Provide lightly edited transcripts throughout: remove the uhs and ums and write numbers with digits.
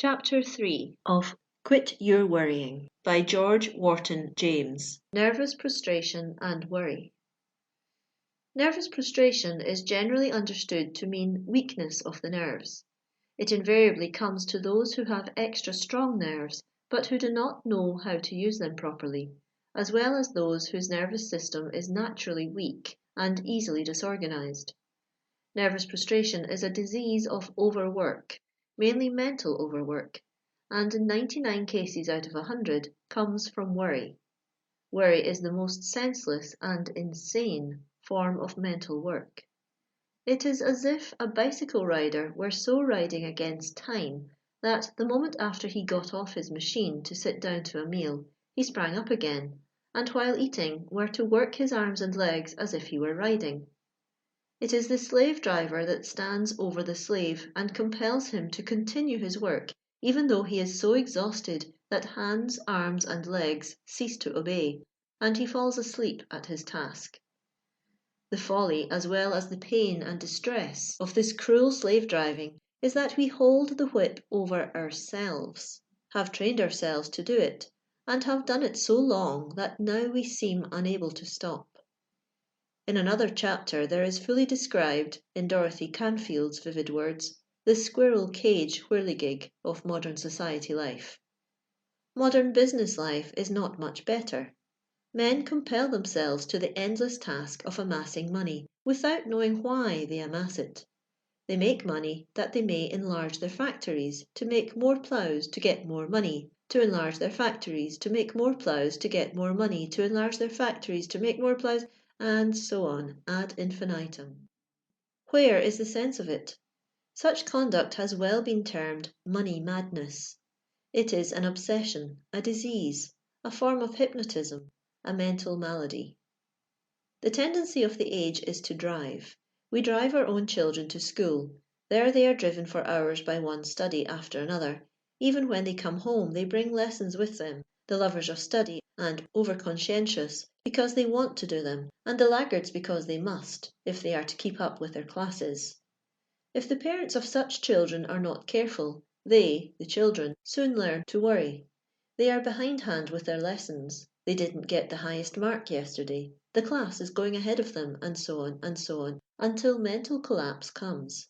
Chapter 3 of Quit Your Worrying by George Wharton James. Nervous prostration and worry. Nervous prostration is generally understood to mean weakness of the nerves. It invariably comes to those who have extra strong nerves but who do not know how to use them properly, as well as those whose nervous system is naturally weak and easily disorganized. Nervous prostration is a disease of overwork, mainly mental overwork, and in 99 cases out of 100 comes from worry. Worry is the most senseless and insane form of mental work. It is as if a bicycle rider were so riding against time that the moment after he got off his machine to sit down to a meal, he sprang up again, and while eating were to work his arms and legs as if he were riding. It is the slave driver that stands over the slave and compels him to continue his work, even though he is so exhausted that hands, arms, and legs cease to obey, and he falls asleep at his task. The folly, as well as the pain and distress of this cruel slave driving, is that we hold the whip over ourselves, have trained ourselves to do it, and have done it so long that now we seem unable to stop. In another chapter there is fully described, in Dorothy Canfield's vivid words, the squirrel cage whirligig of modern society life. Modern business life is not much better. Men compel themselves to the endless task of amassing money without knowing why they amass it. They make money that they may enlarge their factories, to make more ploughs to get more money, to enlarge their factories, to make more ploughs to get more money, to enlarge their factories, to make more ploughs, and so on ad infinitum. Where is the sense of it? Such conduct has well been termed money madness. It is an obsession, a disease, a form of hypnotism, a mental malady. The tendency of the age is to drive. We drive our own children to school. There they are driven for hours by one study after another. Even when they come home they bring lessons with them, the lovers of study and over-conscientious because they want to do them, and the laggards because they must, if they are to keep up with their classes. If the parents of such children are not careful, they, the children, soon learn to worry. They are behindhand with their lessons. They didn't get the highest mark yesterday. The class is going ahead of them, and so on, until mental collapse comes.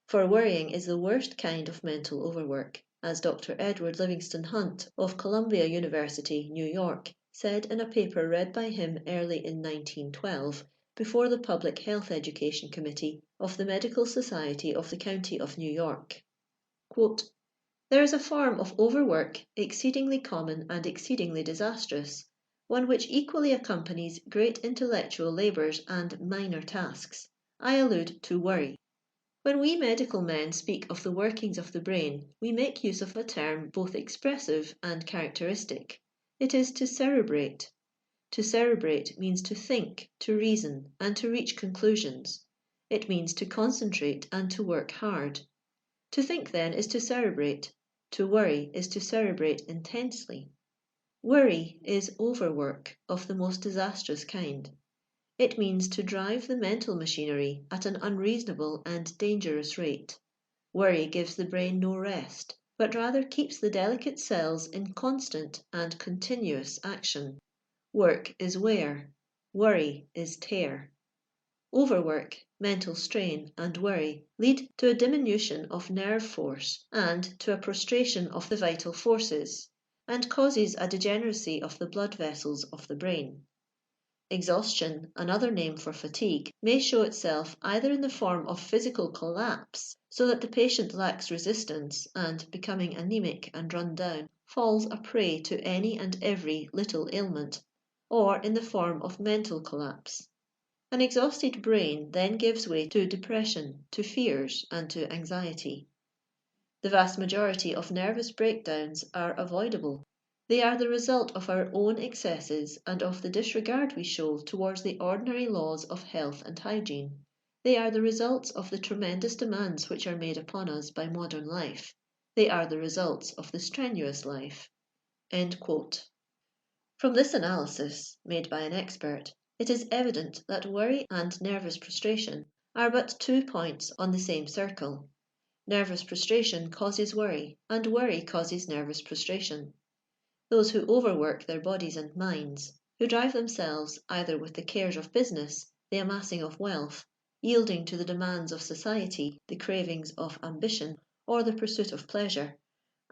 For worrying is the worst kind of mental overwork, as Dr. Edward Livingston Hunt of Columbia University, New York, said in a paper read by him early in 1912 before the Public Health Education Committee of the Medical Society of the County of New York. Quote, "There is a form of overwork exceedingly common and exceedingly disastrous, one which equally accompanies great intellectual labours and minor tasks. I allude to worry. When we medical men speak of the workings of the brain, we make use of a term both expressive and characteristic. It is to cerebrate. To cerebrate means to think, to reason, and to reach conclusions. It means to concentrate and to work hard. To think, then, is to cerebrate. To worry is to cerebrate intensely. Worry is overwork of the most disastrous kind. It means to drive the mental machinery at an unreasonable and dangerous rate. Worry gives the brain no rest, but rather keeps the delicate cells in constant and continuous action. Work is wear, worry is tear. Overwork, mental strain, and worry lead to a diminution of nerve force and to a prostration of the vital forces, and causes a degeneracy of the blood vessels of the brain. Exhaustion, another name for fatigue, may show itself either in the form of physical collapse, so that the patient lacks resistance and, becoming anemic and run down, falls a prey to any and every little ailment, or in the form of mental collapse. An exhausted brain then gives way to depression, to fears, and to anxiety. The vast majority of nervous breakdowns are avoidable. They are the result of our own excesses and of the disregard we show towards the ordinary laws of health and hygiene. They are the results of the tremendous demands which are made upon us by modern life. They are the results of the strenuous life." End quote. From this analysis, made by an expert, it is evident that worry and nervous prostration are but 2 points on the same circle. Nervous prostration causes worry, and worry causes nervous prostration. Those who overwork their bodies and minds, who drive themselves either with the cares of business, the amassing of wealth, yielding to the demands of society, the cravings of ambition, or the pursuit of pleasure,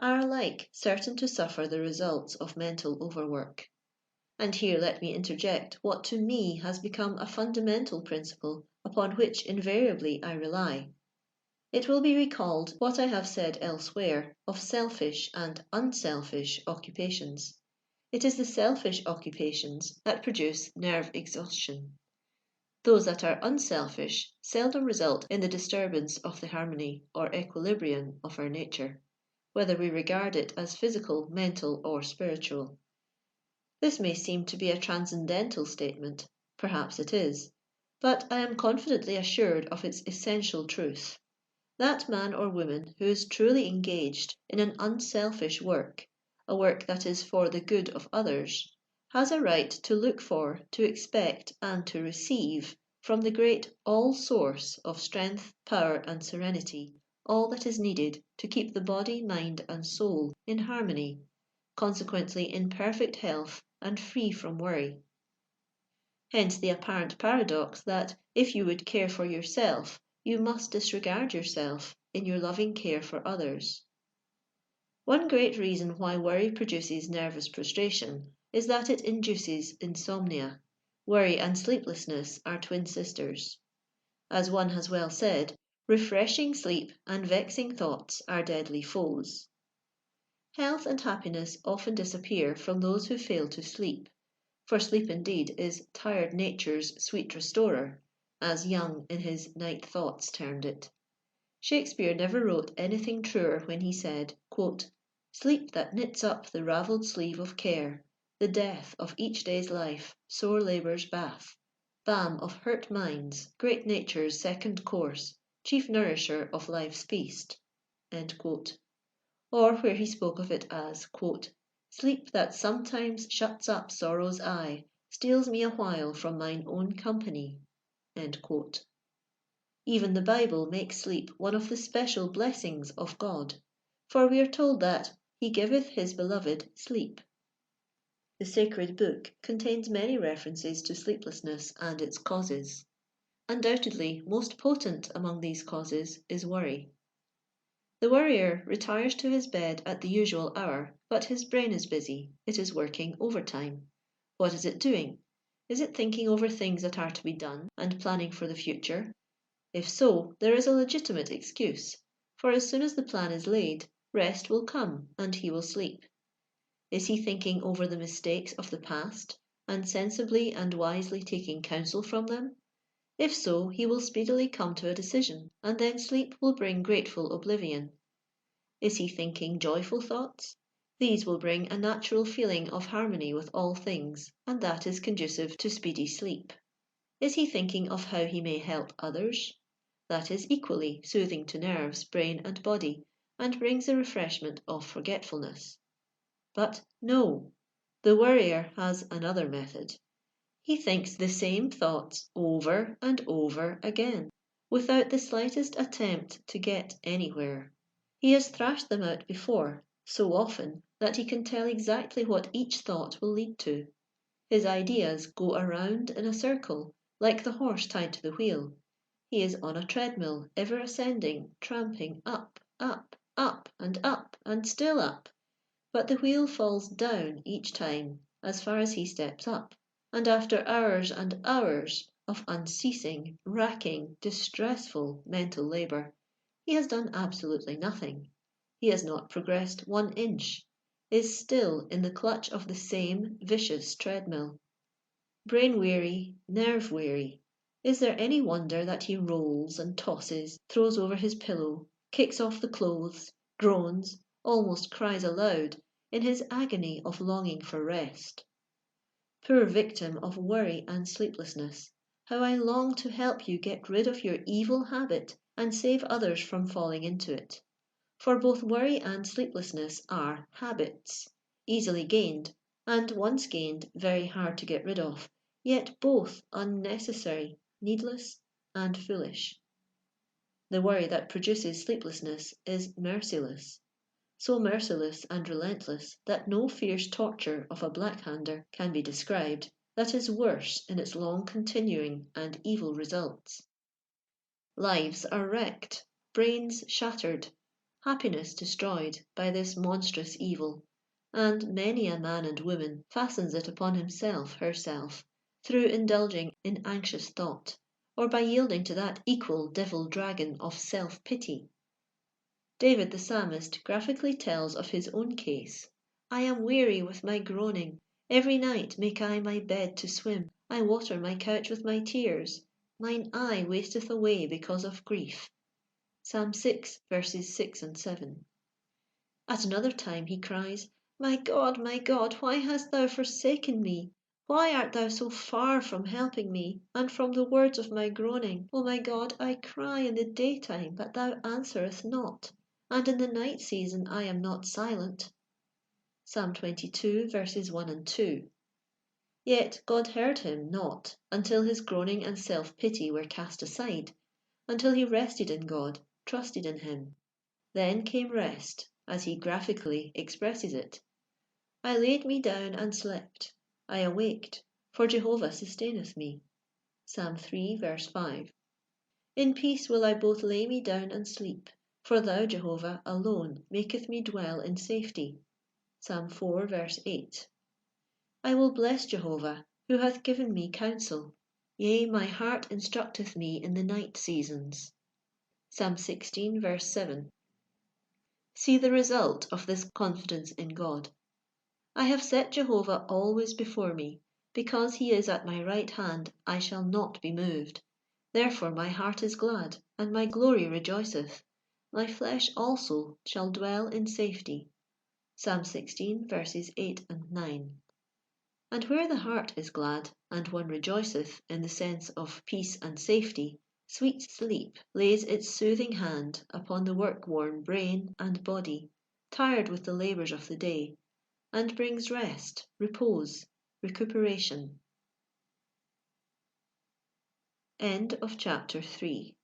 are alike certain to suffer the results of mental overwork. And here let me interject what to me has become a fundamental principle upon which invariably I rely. It will be recalled what I have said elsewhere of selfish and unselfish occupations. It is the selfish occupations that produce nerve exhaustion. Those that are unselfish seldom result in the disturbance of the harmony or equilibrium of our nature, whether we regard it as physical, mental, or spiritual. This may seem to be a transcendental statement, perhaps it is, but I am confidently assured of its essential truth. That man or woman who is truly engaged in an unselfish work, a work that is for the good of others, has a right to look for, to expect, and to receive from the great All Source of strength, power, and serenity all that is needed to keep the body, mind, and soul in harmony, consequently in perfect health and free from worry. Hence the apparent paradox that if you would care for yourself, you must disregard yourself in your loving care for others. One great reason why worry produces nervous prostration is that it induces insomnia. Worry and sleeplessness are twin sisters. As one has well said, refreshing sleep and vexing thoughts are deadly foes. Health and happiness often disappear from those who fail to sleep, for sleep indeed is tired nature's sweet restorer, as Young in his Night Thoughts termed it. Shakespeare never wrote anything truer when he said, quote, "Sleep that knits up the ravelled sleeve of care, the death of each day's life, sore labour's bath, balm of hurt minds, great nature's second course, chief nourisher of life's feast," end quote. Or where he spoke of it as, quote, "Sleep that sometimes shuts up sorrow's eye, steals me a while from mine own company." End quote. Even the Bible makes sleep one of the special blessings of God, for we are told that He giveth His beloved sleep. The sacred book contains many references to sleeplessness and its causes. Undoubtedly, most potent among these causes is worry. The worrier retires to his bed at the usual hour, but his brain is busy, it is working overtime. What is it doing? Is it thinking over things that are to be done and planning for the future? If so, there is a legitimate excuse, for as soon as the plan is laid, rest will come and he will sleep. Is he thinking over the mistakes of the past and sensibly and wisely taking counsel from them? If so, he will speedily come to a decision, and then sleep will bring grateful oblivion. Is he thinking joyful thoughts? These will bring a natural feeling of harmony with all things, and that is conducive to speedy sleep. Is he thinking of how he may help others? That is equally soothing to nerves, brain, and body, and brings the refreshment of forgetfulness. But no, the worrier has another method. He thinks the same thoughts over and over again, without the slightest attempt to get anywhere. He has thrashed them out before, so often that he can tell exactly what each thought will lead to. His ideas go around in a circle, like the horse tied to the wheel. He is on a treadmill, ever ascending, tramping up, up, up, and still up. But the wheel falls down each time, as far as he steps up, and after hours and hours of unceasing, racking, distressful mental labour, he has done absolutely nothing. He has not progressed 1 inch, is still in the clutch of the same vicious treadmill. Brain weary, nerve weary, is there any wonder that he rolls and tosses, throws over his pillow, kicks off the clothes, groans, almost cries aloud, in his agony of longing for rest? Poor victim of worry and sleeplessness, how I long to help you get rid of your evil habit and save others from falling into it. For both worry and sleeplessness are habits, easily gained, and once gained, very hard to get rid of, yet both unnecessary, needless, and foolish. The worry that produces sleeplessness is merciless, so merciless and relentless that no fierce torture of a blackhander can be described that is worse in its long continuing and evil results. Lives are wrecked, brains shattered, happiness destroyed by this monstrous evil, and many a man and woman fastens it upon himself, herself, through indulging in anxious thought, or by yielding to that equal devil-dragon of self-pity. David the psalmist graphically tells of his own case. I am weary with my groaning. Every night make I my bed to swim. I water my couch with my tears. Mine eye wasteth away because of grief. Psalm 6, verses 6 and 7. At another time he cries, my God, why hast thou forsaken me? Why art thou so far from helping me, and from the words of my groaning? O my God, I cry in the daytime, but thou answerest not, and in the night season I am not silent. Psalm 22, verses 1 and 2. Yet God heard him not until his groaning and self-pity were cast aside, until he rested in God, trusted in him. Then came rest, as he graphically expresses it. I laid me down and slept. I awaked, for Jehovah sustaineth me. Psalm 3, verse 5. In peace will I both lay me down and sleep, for thou, Jehovah, alone maketh me dwell in safety. Psalm 4, verse 8. I will bless Jehovah, who hath given me counsel. Yea, my heart instructeth me in the night seasons. Psalm 16, verse 7. See the result of this confidence in God. I have set Jehovah always before me. Because he is at my right hand, I shall not be moved. Therefore my heart is glad, and my glory rejoiceth. My flesh also shall dwell in safety. Psalm 16, verses 8 and 9. And where the heart is glad, and one rejoiceth in the sense of peace and safety, sweet sleep lays its soothing hand upon the work-worn brain and body, tired with the labours of the day, and brings rest, repose, recuperation. End of chapter 3.